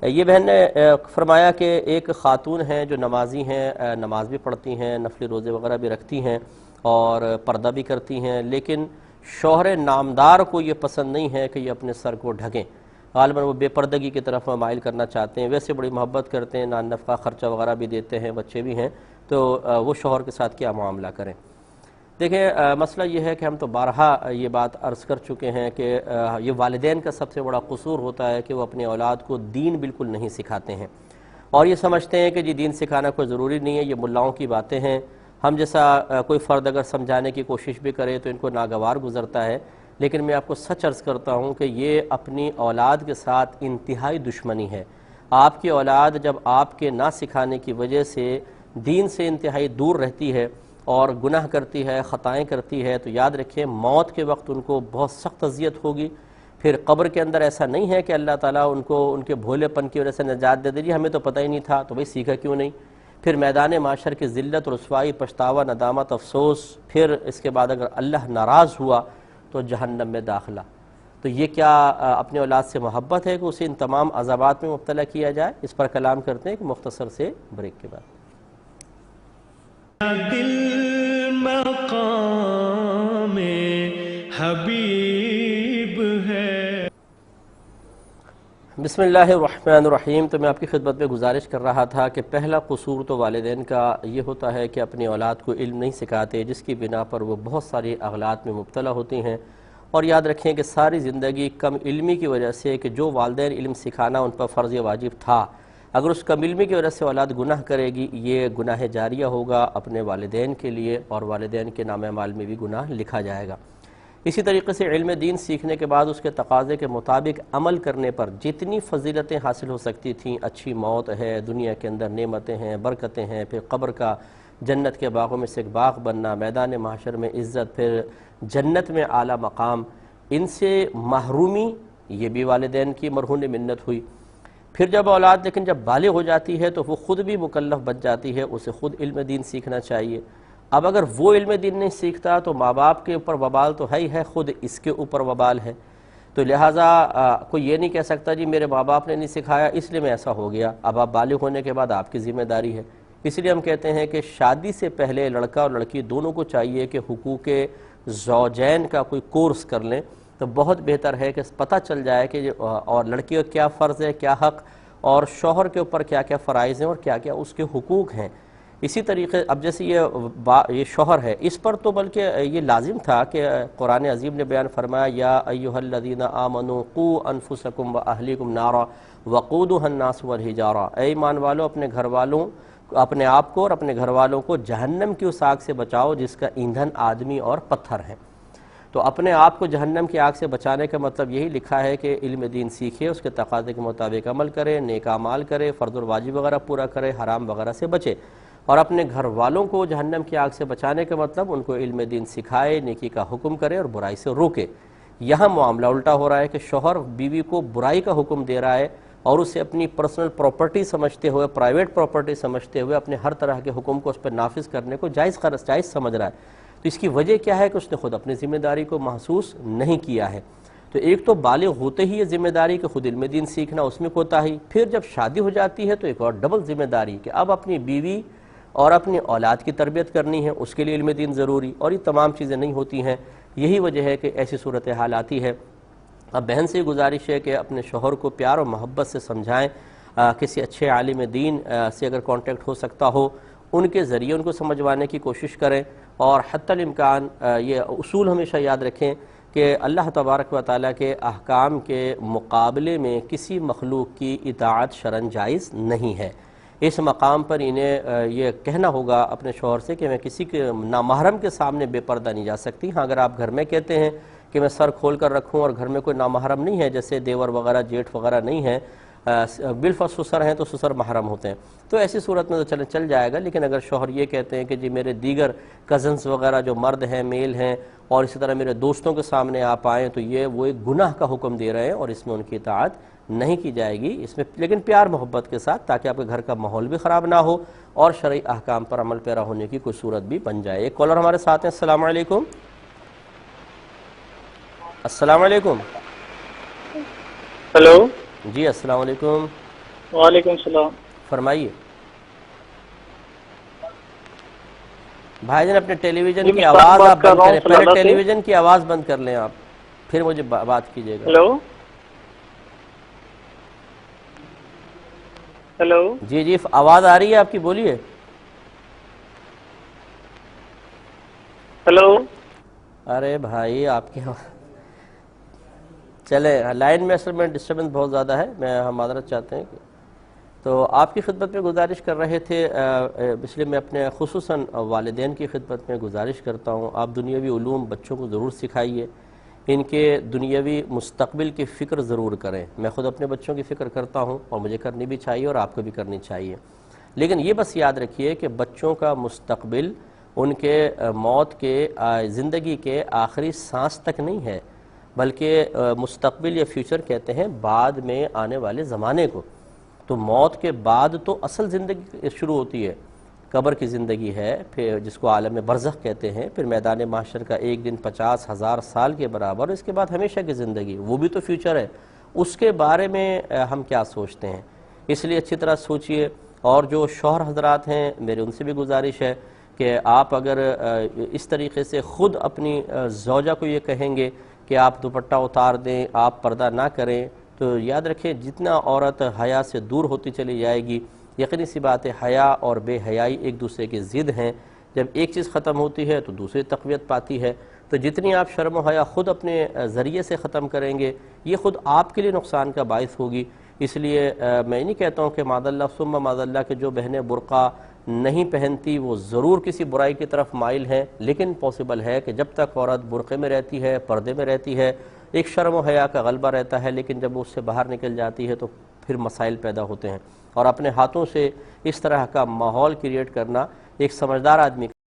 یہ بہن نے فرمایا کہ ایک خاتون ہیں جو نمازی ہیں، نماز بھی پڑھتی ہیں، نفلی روزے وغیرہ بھی رکھتی ہیں اور پردہ بھی کرتی ہیں، لیکن شوہر نامدار کو یہ پسند نہیں ہے کہ یہ اپنے سر کو ڈھکیں۔ غالباً وہ بے پردگی کی طرف مائل کرنا چاہتے ہیں، ویسے بڑی محبت کرتے ہیں، نان نفقہ خرچہ وغیرہ بھی دیتے ہیں، بچے بھی ہیں، تو وہ شوہر کے ساتھ کیا معاملہ کریں؟ دیکھیں، مسئلہ یہ ہے کہ ہم تو بارہا یہ بات عرض کر چکے ہیں کہ یہ والدین کا سب سے بڑا قصور ہوتا ہے کہ وہ اپنی اولاد کو دین بالکل نہیں سکھاتے ہیں، اور یہ سمجھتے ہیں کہ جی دین سکھانا کوئی ضروری نہیں ہے، یہ ملاؤں کی باتیں ہیں۔ ہم جیسا کوئی فرد اگر سمجھانے کی کوشش بھی کرے تو ان کو ناگوار گزرتا ہے، لیکن میں آپ کو سچ عرض کرتا ہوں کہ یہ اپنی اولاد کے ساتھ انتہائی دشمنی ہے۔ آپ کی اولاد جب آپ کے نہ سکھانے کی وجہ سے دین سے انتہائی دور رہتی ہے اور گناہ کرتی ہے، خطائیں کرتی ہے، تو یاد رکھیں موت کے وقت ان کو بہت سخت اذیت ہوگی۔ پھر قبر کے اندر ایسا نہیں ہے کہ اللہ تعالیٰ ان کو ان کے بھولے پن کی وجہ سے نجات دے دے، جی ہمیں تو پتہ ہی نہیں تھا تو بھئی سیکھا کیوں نہیں۔ پھر میدان معاشر کی ذلت، رسوائی، پچھتاوا، ندامت، افسوس، پھر اس کے بعد اگر اللہ ناراض ہوا تو جہنم میں داخلہ۔ تو یہ کیا اپنے اولاد سے محبت ہے کہ اسے ان تمام عذابات میں مبتلا کیا جائے؟ اس پر کلام کرتے ہیں ایک مختصر سے بریک کے بعد۔ دل مقام حبیب ہے۔ بسم اللہ الرحمن الرحیم۔ تو میں آپ کی خدمت میں گزارش کر رہا تھا کہ پہلا قصور تو والدین کا یہ ہوتا ہے کہ اپنی اولاد کو علم نہیں سکھاتے، جس کی بنا پر وہ بہت ساری اغلاط میں مبتلا ہوتی ہیں۔ اور یاد رکھیں کہ ساری زندگی کم علمی کی وجہ سے کہ جو والدین علم سکھانا ان پر فرض واجب تھا، اگر اس کم علمی کی وجہ سے اولاد گناہ کرے گی، یہ گناہ جاریہ ہوگا اپنے والدین کے لیے، اور والدین کے نام اعمال میں بھی گناہ لکھا جائے گا۔ اسی طریقے سے علم دین سیکھنے کے بعد اس کے تقاضے کے مطابق عمل کرنے پر جتنی فضیلتیں حاصل ہو سکتی تھیں، اچھی موت ہے، دنیا کے اندر نعمتیں ہیں، برکتیں ہیں، پھر قبر کا جنت کے باغوں میں سے ایک باغ بننا، میدان محشر میں عزت، پھر جنت میں اعلیٰ مقام، ان سے محرومی، یہ بھی والدین کی مرہون منت ہوئی۔ پھر جب اولاد لیکن جب بالغ ہو جاتی ہے تو وہ خود بھی مکلف بن جاتی ہے، اسے خود علم دین سیکھنا چاہیے۔ اب اگر وہ علم دین نہیں سیکھتا تو ماں باپ کے اوپر وبال تو ہے ہی ہے، خود اس کے اوپر وبال ہے۔ تو لہٰذا کوئی یہ نہیں کہہ سکتا جی میرے ماں باپ نے نہیں سکھایا اس لیے میں ایسا ہو گیا، اب آپ بالغ ہونے کے بعد آپ کی ذمہ داری ہے۔ اس لیے ہم کہتے ہیں کہ شادی سے پہلے لڑکا اور لڑکی دونوں کو چاہیے کہ حقوق زوجین کا کوئی کورس کر لیں، تو بہت بہتر ہے کہ پتہ چل جائے کہ اور لڑکی کا کیا فرض ہے، کیا حق، اور شوہر کے اوپر کیا کیا فرائض ہیں اور کیا کیا اس کے حقوق ہیں۔ اسی طریقے اب جیسے یہ شوہر ہے، اس پر تو بلکہ یہ لازم تھا کہ قرآن عظیم نے بیان فرمایا یا ایھا الذین آمنوا قوا انفسکم واہلیکم نارا وقودھا الناس والحجارہ، اے ایمان والو اپنے گھر والوں، اپنے آپ کو اور اپنے گھر والوں کو جہنم کی اس آگ سے بچاؤ جس کا ایندھن آدمی اور پتھر ہیں۔ تو اپنے آپ کو جہنم کی آگ سے بچانے کا مطلب یہی لکھا ہے کہ علم دین سیکھے، اس کے تقاضے کے مطابق عمل کرے، نیک اعمال کرے، فرض اور واجب وغیرہ پورا کرے، حرام وغیرہ سے بچے، اور اپنے گھر والوں کو جہنم کی آگ سے بچانے کا مطلب ان کو علم دین سکھائے، نیکی کا حکم کرے اور برائی سے روکے۔ یہاں معاملہ الٹا ہو رہا ہے کہ شوہر بیوی کو برائی کا حکم دے رہا ہے اور اسے اپنی پرسنل پراپرٹی سمجھتے ہوئے، پرائیویٹ پراپرٹی سمجھتے ہوئے اپنے ہر طرح کے حکم کو اس پر نافذ کرنے کو جائز سمجھ رہا ہے۔ تو اس کی وجہ کیا ہے کہ اس نے خود اپنی ذمہ داری کو محسوس نہیں کیا ہے۔ تو ایک تو بالغ ہوتے ہی یہ ذمہ داری کہ خود علم دین سیکھنا، اس میں کوتاہی، پھر جب شادی ہو جاتی ہے تو ایک اور ڈبل ذمہ داری کہ اب اپنی بیوی اور اپنی اولاد کی تربیت کرنی ہے، اس کے لیے علم دین ضروری، اور یہ تمام چیزیں نہیں ہوتی ہیں۔ یہی وجہ ہے کہ ایسی صورتحال آتی ہے۔ اب بہن سے گزارش ہے کہ اپنے شوہر کو پیار و محبت سے سمجھائیں، کسی اچھے عالم دین سے اگر کانٹیکٹ ہو سکتا ہو ان کے ذریعے ان کو سمجھوانے کی کوشش کریں، اور حتی الامکان یہ اصول ہمیشہ یاد رکھیں کہ اللہ تبارک و تعالیٰ کے احکام کے مقابلے میں کسی مخلوق کی اطاعت شرعاً جائز نہیں ہے۔ اس مقام پر انہیں یہ کہنا ہوگا اپنے شوہر سے کہ میں کسی کے نامحرم کے سامنے بے پردہ نہیں جا سکتی۔ ہاں اگر آپ گھر میں کہتے ہیں کہ میں سر کھول کر رکھوں اور گھر میں کوئی نامحرم نہیں ہے، جیسے دیور وغیرہ، جیٹھ وغیرہ نہیں ہے، بالفرض سسر ہیں تو سسر محرم ہوتے ہیں، تو ایسی صورت میں تو چل جائے گا۔ لیکن اگر شوہر یہ کہتے ہیں کہ جی میرے دیگر کزنز وغیرہ جو مرد ہیں، میل ہیں، اور اسی طرح میرے دوستوں کے سامنے آپ آئیں، تو یہ وہ ایک گناہ کا حکم دے رہے ہیں اور اس میں ان کی اطاعت نہیں کی جائے گی، اس میں لیکن پیار محبت کے ساتھ، تاکہ آپ کے گھر کا ماحول بھی خراب نہ ہو اور شرعی احکام پر عمل پیرا ہونے کی کوئی صورت بھی بن جائے۔ ایک کالر ہمارے ساتھ ہیں۔ السلام علیکم۔ السلام علیکم۔ ہلو جی السلام علیکم۔ وعلیکم السلام. فرمائیے. بھائی جان اپنے ٹیلی ویژن جی کی مشتاق آواز آپ بات کر بند رہا ہوں کریں، پہلے صلالہ سے. ٹیلی ویژن کی آواز بند کر لیں آپ، پھر مجھے بات کیجیے گا. Hello hello. جی جی آواز آ رہی ہے آپ کی، بولیے. ہیلو. ارے بھائی آپ کے چلے لائن میں اصل میں ڈسٹربنس بہت زیادہ ہے، ہم معذرت چاہتے ہیں. تو آپ کی خدمت میں گزارش کر رہے تھے، اس لیے میں اپنے خصوصاً والدین کی خدمت میں گزارش کرتا ہوں، آپ دنیاوی علوم بچوں کو ضرور سکھائیے، ان کے دنیاوی مستقبل کی فکر ضرور کریں. میں خود اپنے بچوں کی فکر کرتا ہوں اور مجھے کرنی بھی چاہیے اور آپ کو بھی کرنی چاہیے. لیکن یہ بس یاد رکھیے کہ بچوں کا مستقبل ان کے موت کے زندگی کے آخری سانس تک نہیں ہے، بلکہ مستقبل یا فیوچر کہتے ہیں بعد میں آنے والے زمانے کو. تو موت کے بعد تو اصل زندگی شروع ہوتی ہے، قبر کی زندگی ہے، پھر جس کو عالم برزخ کہتے ہیں، پھر میدان محشر کا ایک دن 50,000 سال کے برابر، اس کے بعد ہمیشہ کی زندگی، وہ بھی تو فیوچر ہے. اس کے بارے میں ہم کیا سوچتے ہیں، اس لیے اچھی طرح سوچئے. اور جو شوہر حضرات ہیں میرے ان سے بھی گزارش ہے کہ آپ اگر اس طریقے سے خود اپنی زوجہ کو یہ کہیں گے کہ آپ دوپٹہ اتار دیں، آپ پردہ نہ کریں، تو یاد رکھیں جتنا عورت حیا سے دور ہوتی چلی جائے گی، یقینی سی بات ہے حیا اور بے حیائی ایک دوسرے کے ضد ہیں. جب ایک چیز ختم ہوتی ہے تو دوسری تقویت پاتی ہے. تو جتنی آپ شرم و حیا خود اپنے ذریعے سے ختم کریں گے، یہ خود آپ کے لیے نقصان کا باعث ہوگی. اس لیے میں نہیں کہتا ہوں کہ معاذ اللہ ثم معاذ اللہ کہ جو بہنیں برقع نہیں پہنتی وہ ضرور کسی برائی کی طرف مائل ہیں، لیکن پاسبل ہے کہ جب تک عورت برقعے میں رہتی ہے، پردے میں رہتی ہے، ایک شرم و حیا کا غلبہ رہتا ہے، لیکن جب وہ اس سے باہر نکل جاتی ہے تو پھر مسائل پیدا ہوتے ہیں. اور اپنے ہاتھوں سے اس طرح کا ماحول کریٹ کرنا ایک سمجھدار آدمی